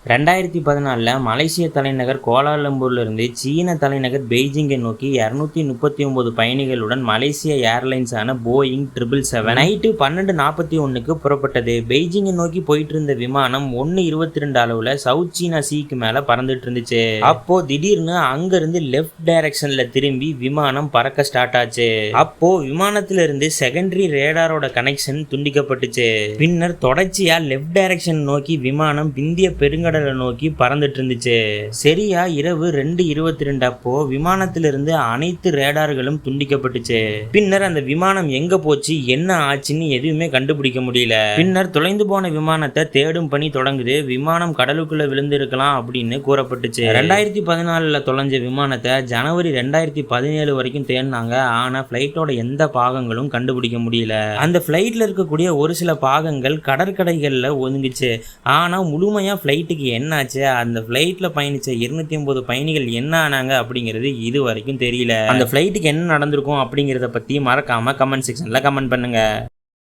2014 மலேசிய தலைநகர் கோலாலம்பூரிலிருந்து சீன தலைநகர் பெய்ஜிங்கை நோக்கி 239 பயணிகளுடன் மலேசிய ஏர்லைன்ஸான போயிங் 777 நைட்டு 12:41க்கு புறப்பட்டது. பெய்ஜிங்கை நோக்கி போயிட்டு இருந்த விமானம் 1:22 அளவுல சவுத் சீனா சீக்கு மேல பறந்துட்டு இருந்துச்சு. அப்போ திடீர்னு அங்கிருந்து லெஃப்ட் டைரக்ஷன்ல திரும்பி விமானம் பறக்க ஸ்டார்ட் ஆச்சு. அப்போ விமானத்துல இருந்து செகண்டரி ரேடாரோட கனெக்ஷன் துண்டிக்கப்பட்டுச்சு. பின்னர் தொடர்ச்சியா லெஃப்ட் டைரக்ஷன் நோக்கி விமானம் இந்திய பெருங்கடலை நோக்கி பறந்துட்டு இருந்துச்சு. சரியா இரவு 2:22 அப்போ விமானத்திலிருந்து அனைத்து ரேடார்களும் துண்டிக்கப்பட்டுச்சு. பின்னர் அந்த விமானம் எங்க போச்சு, என்ன ஆச்சுன்னு எதுவுமே கண்டுபிடிக்க முடியல. பின்னர் தொலைந்து போன விமானத்தை தேடும் பணி தொடங்குது. விமானம் கடலுக்குள்ள விழுந்து இருக்கலாம் அப்படின்னு கூறப்பட்டுச்சு. 2014 தொலைஞ்ச விமானத்தை ஜனவரி 2017 வரைக்கும் தேடினாங்க. ஆனா பிளைட்டோட எந்த பாகங்களும் கண்டுபிடிக்க முடியல. அந்த பிளைட்ல இருக்கக்கூடிய ஒரு சில பாகங்கள் கடற்கரைகள்ல ஒதுங்குச்சு. ஆனா முழுமையா பிளைட்டுக்கு என்னாச்சு, அந்த பிளைட்ல பயணிச்ச 250 பயணிகள் என்ன ஆனாங்க அப்படிங்கிறது இது வரைக்கும் தெரியல. அந்த பிளைட்டுக்கு என்ன நடந்திருக்கும் அப்படிங்கிறத பத்தி மறக்காம கமெண்ட் செக்ஷன்ல கமெண்ட் பண்ணுங்க.